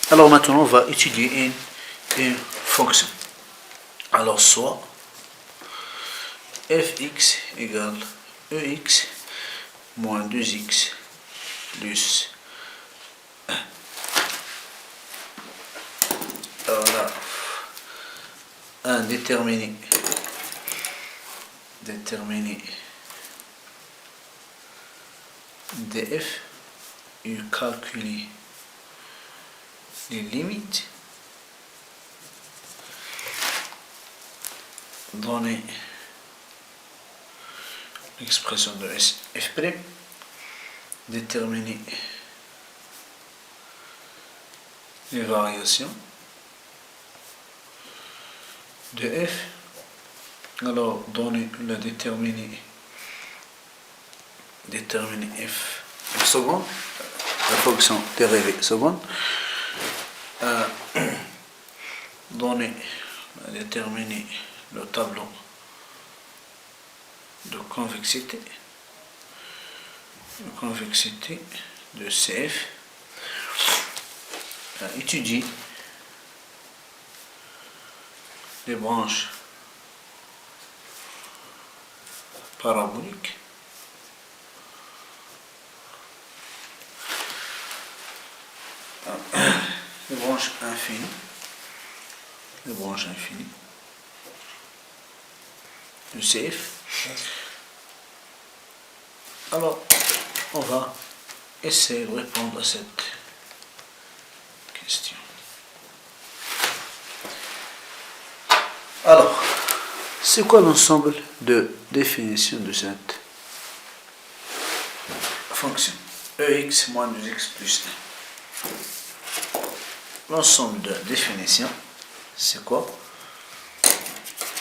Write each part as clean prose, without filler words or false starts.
Alors maintenant, on va étudier une fonction. Alors soit fx égale ex moins 2x plus 1. Alors là, un déterminé df et calculer les limites, donner l'expression de f', déterminer les variations de f, alors donner le déterminer f seconde, la fonction dérivée seconde, déterminer le tableau de convexité de CF, étudier les branches paraboliques, les branches infinies de CF. Alors, on va essayer de répondre à cette question. Alors, c'est quoi l'ensemble de définition de cette fonction ex moins 2x plus 1? L'ensemble de définition, c'est quoi?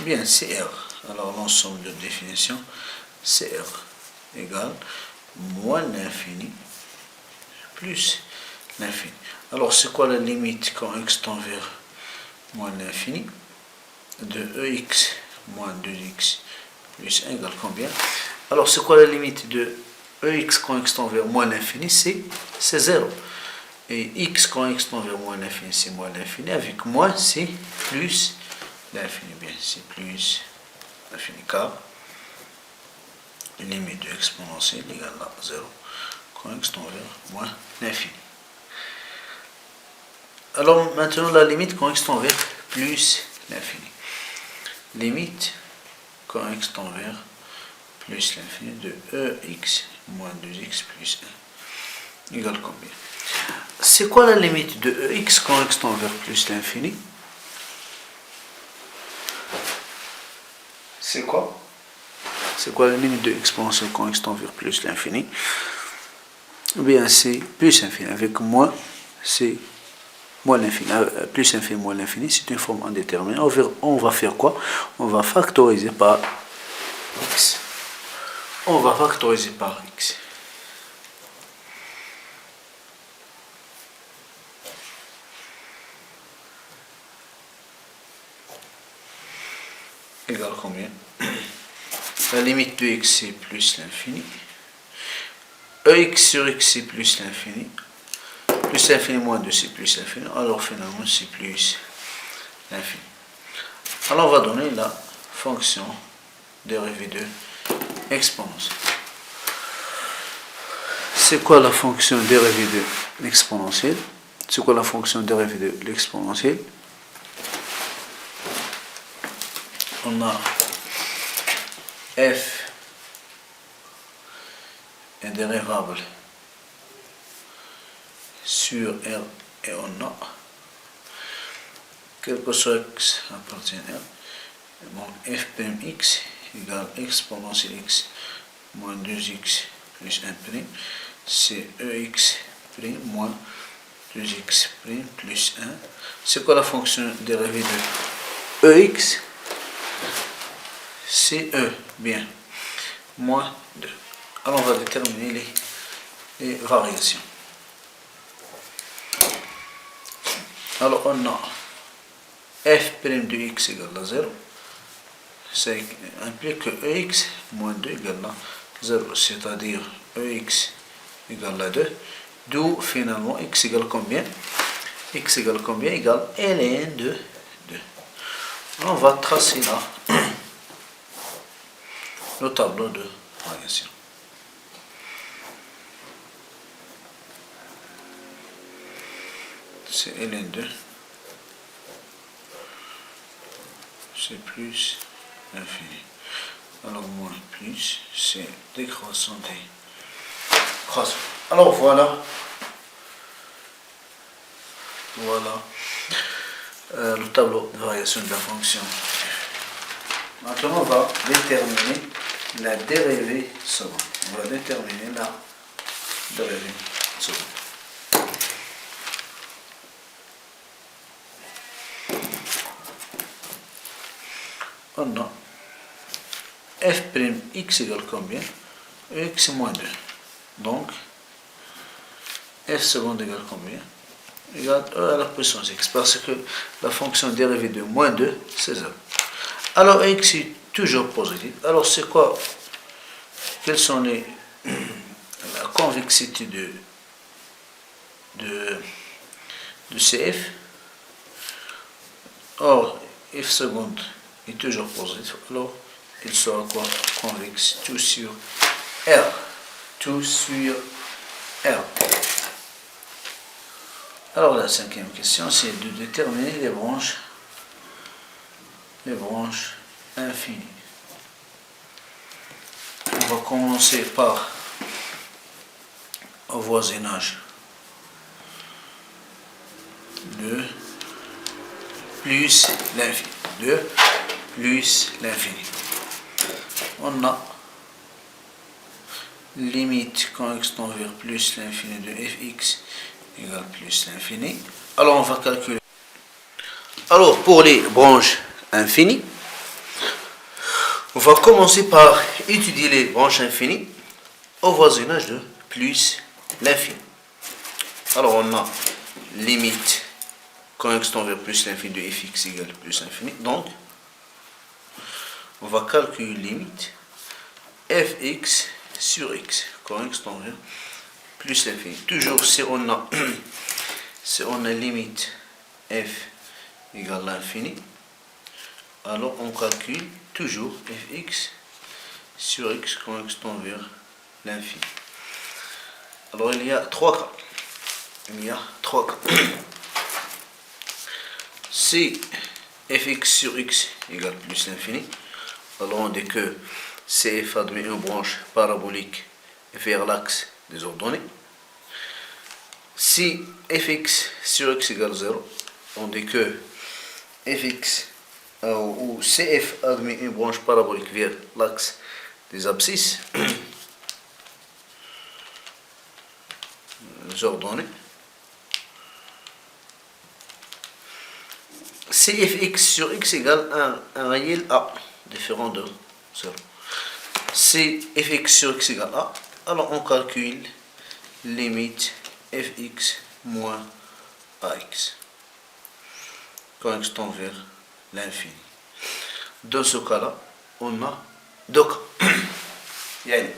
Bien, c'est R. Alors, l'ensemble de définition, c'est R égale moins l'infini plus l'infini. Alors, c'est quoi la limite quand x tend vers moins l'infini de ex moins 2x plus 1 égale combien? Alors, c'est quoi la limite de ex quand x tend vers moins l'infini? C'est 0. Et x quand x tend vers moins l'infini, c'est moins l'infini. Avec moins, c'est plus l'infini. Bien, c'est plus l'infini, car limite de exponentielle égale à 0 quand x tend vers moins l'infini. Alors maintenant la limite quand x tend vers plus l'infini. Limite quand x tend vers plus l'infini de ex moins 2x plus 1 égale combien? C'est quoi la limite de ex quand x tend vers plus l'infini? C'est quoi? C'est quoi la limite de exponentielle quand x tend vers plus l'infini? Eh bien, c'est plus infini. Avec moins, c'est moins l'infini. Plus infini, moins l'infini, c'est une forme indéterminée. On va faire quoi? On va factoriser par x. Égale combien? La limite de x c'est plus l'infini. Ex sur x c'est plus l'infini. Plus l'infini moins 2 c'est plus l'infini. Alors finalement c'est plus l'infini. Alors on va donner la fonction dérivée de l'exponentielle. C'est quoi la fonction dérivée de l'exponentielle? C'est quoi la fonction dérivée de l'exponentielle? On a f est dérivable sur R et on a quel que soit x appartient à R. Donc f prime x égale exponentielle x moins 2x plus 1 prime, c'est ex prime moins 2x prime plus 1. C'est quoi la fonction dérivée de ex? C'est e, bien, moins 2. Alors on va déterminer les variations. Alors on a f' de x égale à 0. Ça implique que ex moins 2 égale à 0, c'est-à-dire ex égale à 2. D'où finalement x égale combien? x égale combien? Égale ln de 2. On va tracer là le tableau de variation. C'est ln 2, c'est plus l'infini. Alors moins plus, c'est décroissant des croissants. Alors voilà le tableau de variation de la fonction. Maintenant, on va déterminer la dérivée seconde. On va déterminer la dérivée seconde. On a f'(x) égale combien? X moins 2. Donc, f seconde égale combien? Égale e à la puissance x, parce que la fonction dérivée de moins 2, c'est 0. Alors, x est toujours positif. Alors, c'est quoi? Quelles sont la convexité de CF? Or, f seconde est toujours positif. Alors, il sera quoi? Convexe. Tout sur R. Tout sur R. Alors, la cinquième question, c'est de déterminer les branches infinies. On va commencer par au voisinage de plus l'infini. 2 plus l'infini. On a limite quand x tend vers plus l'infini de fx égale plus l'infini. Alors on va calculer. Alors pour les branches infinies, on va commencer par étudier les branches infinies au voisinage de plus l'infini. Alors on a limite quand x tend vers plus l'infini de fx égale plus l'infini. Donc on va calculer limite fx sur x quand x tend vers plus l'infini. Toujours si on a limite f égale l'infini, alors on calcule toujours fx sur x quand x tend vers l'infini. Alors il y a trois cas. Si fx sur x égale plus l'infini, alors on dit que CF admet une branche parabolique vers l'axe des ordonnées. Si fx sur x égale 0, on dit que fx ou CF admet une branche parabolique vers l'axe des abscisses des ordonnées. Si fx sur x égale un réel A différent de 0. Si fx sur x égale A, alors on calcule limite fx moins ax quand x tend vers l'infini. Dans ce cas-là, on a deux cas. يعني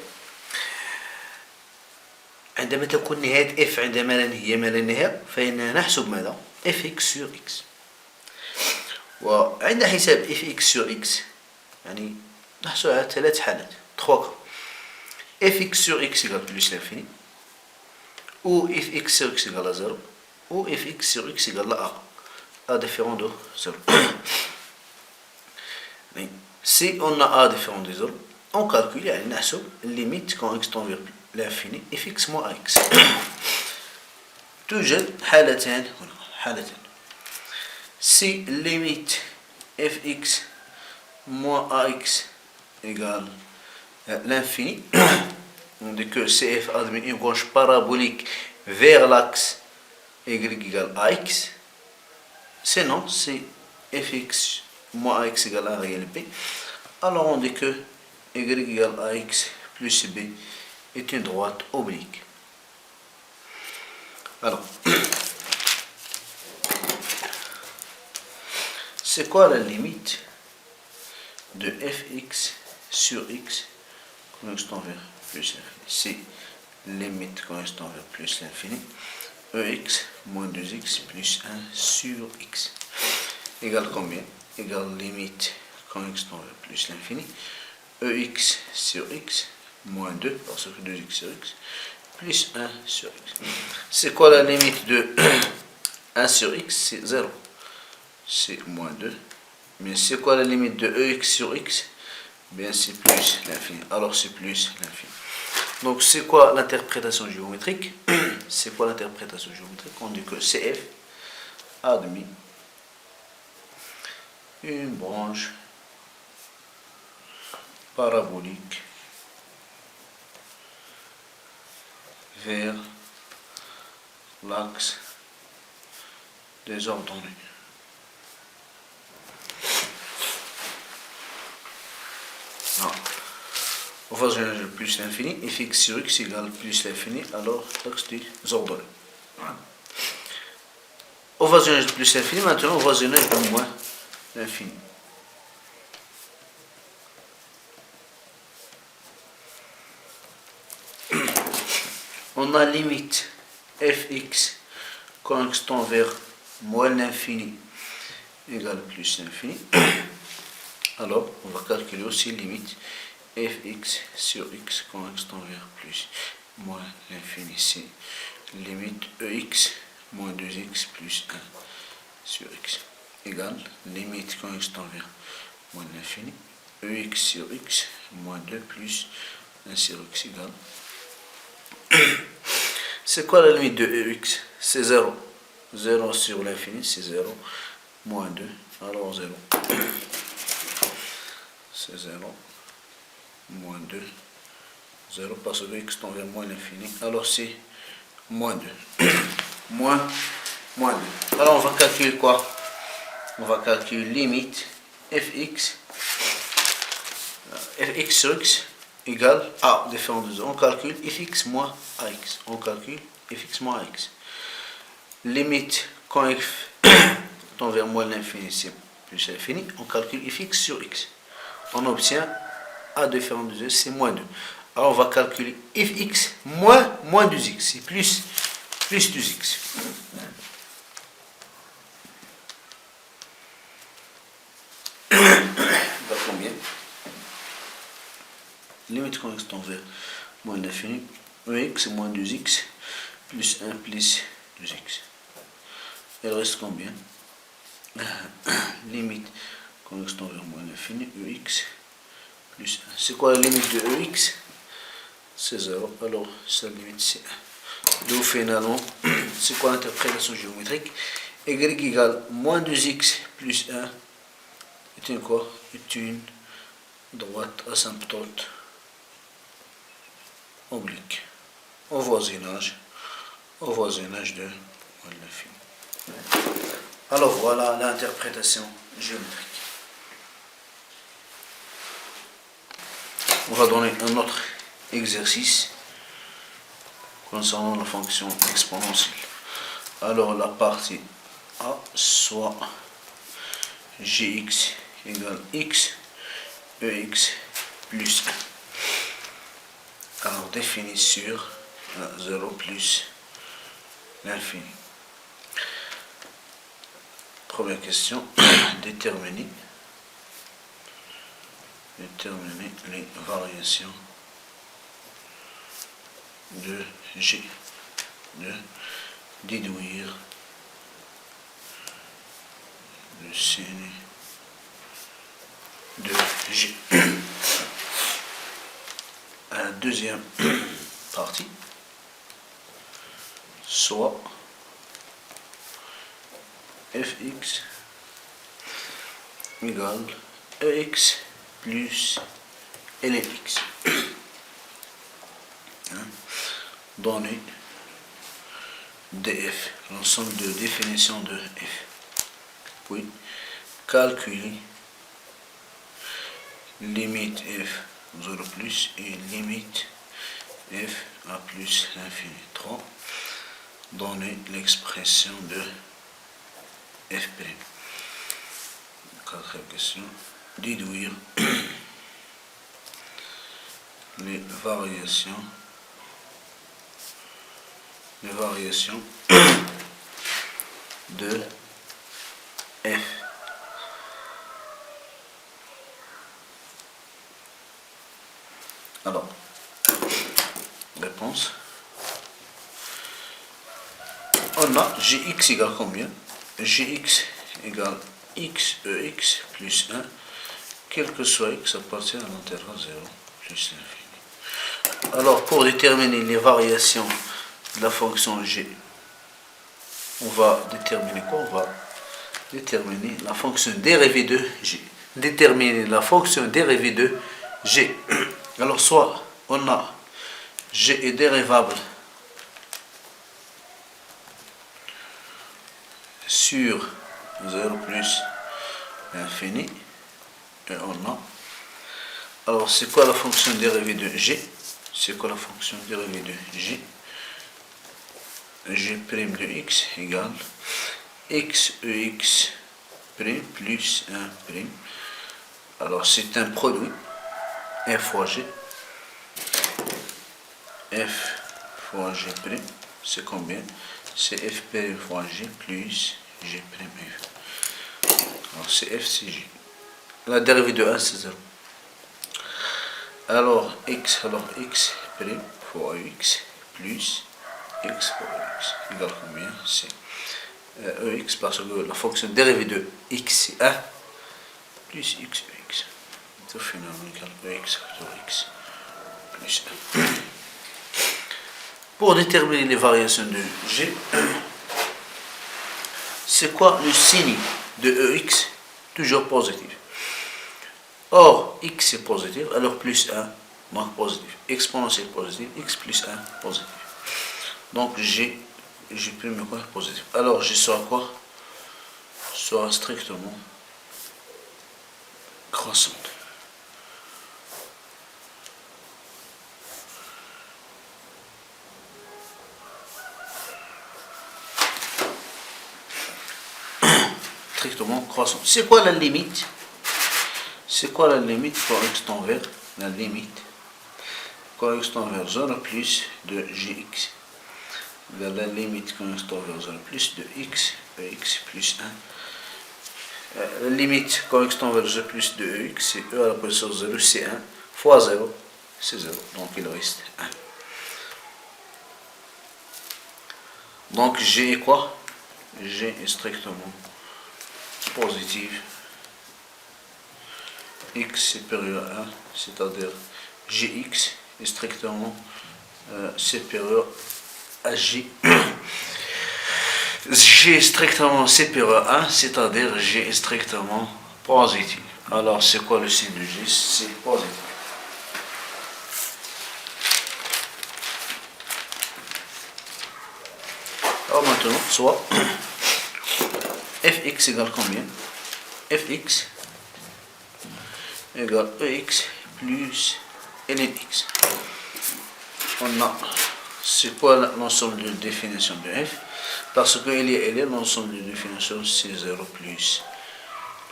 عندما تكون نهاية f عندما لا هي ما لا نهاية فإننا نحسب ماذا؟ fx sur x. وعند حساب fx sur x يعني نحصل على ثلاث حالات. 3 cas. fx sur x égale plus l'infini, ou fx sur x égale à 0, ou fx sur x égale à a différent de 0. Si on a a différent de 0, on calcule يعني نحسب limite quand x tend vers l'infini fx moins ax. توجد حالتان هنا، حالتان. Si limite fx moins ax égale l'infini, on dit que CF admet une branche parabolique vers l'axe y égale ax. Sinon, si fx moins ax égale a réel b, alors on dit que y égale ax plus b est une droite oblique. Alors, c'est quoi la limite de fx sur x quand x tend vers plus l'infini? Si limite quand x tend vers plus l'infini, EX moins 2x plus 1 sur x égale combien? Égale limite quand x tend vers plus l'infini, EX sur x moins 2, parce que 2x sur x, plus 1 sur x. C'est quoi la limite de 1 sur x? C'est 0. C'est moins 2. Mais c'est quoi la limite de EX sur x? Bien, c'est plus l'infini. Alors, c'est plus l'infini. Donc, c'est quoi l'interprétation géométrique? C'est quoi l'interprétation géométrique? On dit que CF admis une branche parabolique vers l'axe des ordonnées. Non. Au voisinage de plus l'infini, fx sur x égale plus l'infini, alors l'axe des ordonnées. Au voisinage de plus l'infini, maintenant au voisinage de moins l'infini. On a limite fx quand x tend vers moins l'infini égale plus l'infini. Alors, on va calculer aussi limite fx sur x quand x tend vers plus moins l'infini. C'est limite ex moins 2x plus 1 sur x égale limite quand x tend vers moins l'infini ex sur x moins 2 plus 1 sur x égale. C'est quoi la limite de ex? C'est 0. 0 sur l'infini, c'est 0. Moins 2, alors 0. C'est 0. Moins 2. 0 parce que x tend vers moins l'infini. Alors c'est moins 2. moins 2. Alors on va calculer quoi? On va calculer limite fx sur x égale a différent de 0. On calcule fx moins ax. On calcule fx moins ax. Limite quand x tend vers moins l'infini, c'est plus l'infini. On calcule fx sur x. On obtient a différent de 0, c'est moins 2. Alors on va calculer fx moins 2x, c'est plus 2x. Va combien? Limite quand x tend vers moins l'infini, ex moins 2x plus 1 plus 2x. Il reste combien? Limite quand x tend vers moins l'infini, ex plus 1. C'est quoi la limite de ex? C'est 0. Alors sa limite c'est 1. Donc finalement, c'est quoi l'interprétation géométrique? Y égale moins 2x plus 1 est une quoi? Est une droite asymptote oblique au voisinage de l'infini. Alors voilà l'interprétation géométrique. On va donner un autre exercice concernant la fonction exponentielle. Alors la partie A, soit gx égale x, ex plus 1. Alors défini sur 0 plus l'infini. Première question, déterminer les variations de G, de déduire le signe de G. À la deuxième partie, soit fx égale ex plus lx. Donner df, l'ensemble de définitions de f. Puis calculer limite f 0 plus et limite f à plus l'infini 3. Donner l'expression de f'. Quatrième question, déduire les variations les variations de f. Alors, réponse. On a Gx égale combien? Gx égale x ex plus 1, quel que soit x appartient à l'intervalle 0 plus l'infini. Alors, pour déterminer les variations de la fonction g, on va déterminer quoi? On va déterminer la fonction dérivée de g. Déterminer la fonction dérivée de g. Alors, soit on a g est dérivable sur 0 plus l'infini, et on a. Alors, c'est quoi la fonction dérivée de g? C'est quoi la fonction dérivée de g? G' de x égale x ex prime plus 1 prime. Alors, c'est un produit f fois g. F fois g prime, c'est combien? C'est f prime fois g plus g prime f. Alors, c'est f, c'est g. La dérivée de 1, c'est 0. Alors, x prime fois x plus x fois x égale combien? C'est ex, parce que la fonction dérivée de x c'est 1 plus x ex. Tout finalement égale ex facteur x plus 1. Pour déterminer les variations de g, c'est quoi le signe de ex? Toujours positif. Or, x est positif, alors plus 1 donc positif. Exponentiel positif, x plus 1 positif. Donc g prime quoi? Positif. Alors g sera quoi? Sera strictement croissante. Strictement croissante. C'est quoi la limite? C'est quoi la limite pour x tend vers la limite? Quand x tend vers 0 plus de gx. Vers la limite quand x tend vers 0 plus de x, ex plus 1. La limite quand x tend vers 0 plus de ex, c'est e à la puissance 0, c'est 1 fois 0, c'est 0. Donc il reste 1. Donc g est quoi? G est strictement positif. X supérieur à 1, c'est-à-dire gx est strictement supérieur à g. G est strictement supérieur à 1, c'est-à-dire g est strictement positif. Alors c'est quoi le signe de g? C'est positif. Alors maintenant, soit fx égale combien? Fx égale ex plus ln x. On a, c'est quoi l'ensemble de définition de f? Parce que ln, l'ensemble de définition, c'est 0 plus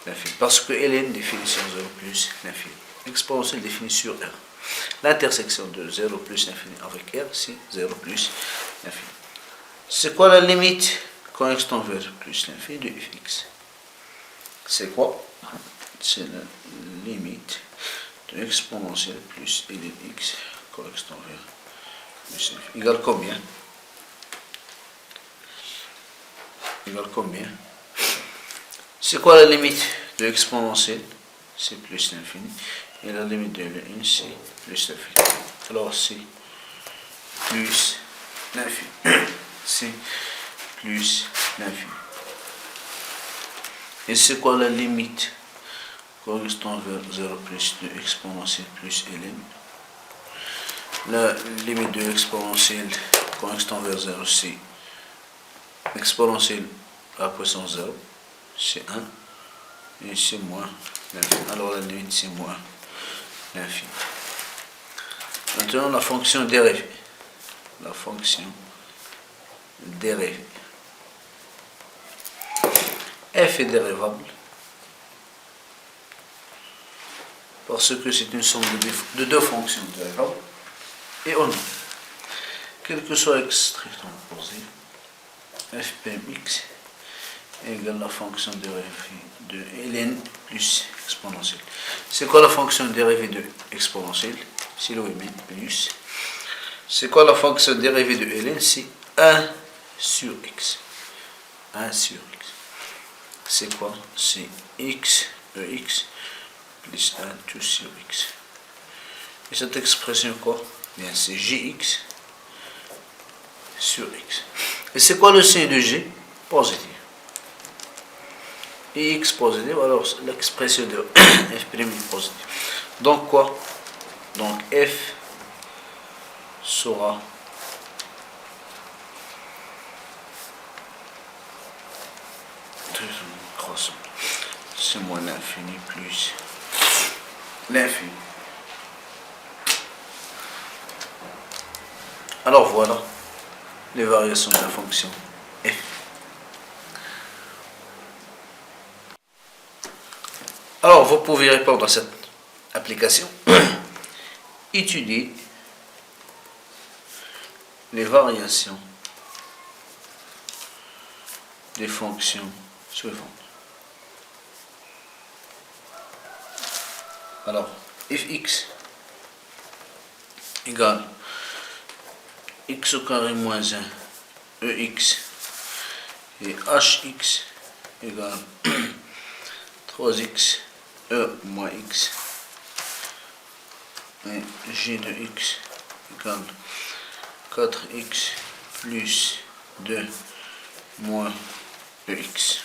l'infini. Parce que ln, définition 0 plus l'infini. Exponentielle définie sur R. L'intersection de 0 plus l'infini avec R, c'est 0 plus l'infini. C'est quoi la limite quand x tend vers plus l'infini de fx? C'est quoi? C'est la limite de exponentielle plus ln x quand x tend vers plus l'infini. Égale combien? Égale combien? C'est quoi la limite de exponentielle? C'est plus l'infini. Et la limite de ln, c'est plus l'infini. Alors c'est plus l'infini. C'est plus l'infini. Et c'est quoi la limite quand x tend vers 0 plus de exponentielle plus ln? La limite de exponentielle quand x tend vers 0, c'est exponentielle à la puissance 0, c'est 1, et c'est moins l'infini. Alors la limite, c'est moins l'infini. Maintenant, la fonction dérivée. La fonction dérivée. F est dérivable parce que c'est une somme de deux fonctions dérivables. Et on a quel que soit x strictement positif, f prime x égale la fonction dérivée de ln plus exponentielle. C'est quoi la fonction dérivée de exponentielle? C'est le plus. C'est quoi la fonction dérivée de ln? C'est 1 sur x. 1 sur x. C'est quoi? C'est x, ex, plus 1 tout sur x. Et cette expression quoi? Bien, c'est gx sur x. Et c'est quoi le signe de g? Positif. Et x positif, alors l'expression de f' est positive. Donc quoi? Donc f sera croissant. C'est moins l'infini plus l'infini. Alors voilà les variations de la fonction f. Alors vous pouvez répondre à cette application. Étudier les variations des fonctions suivantes. Alors, fx égale x au carré moins 1 ex et hx égale 3x moins x et g de x égale 4x plus 2 moins ex.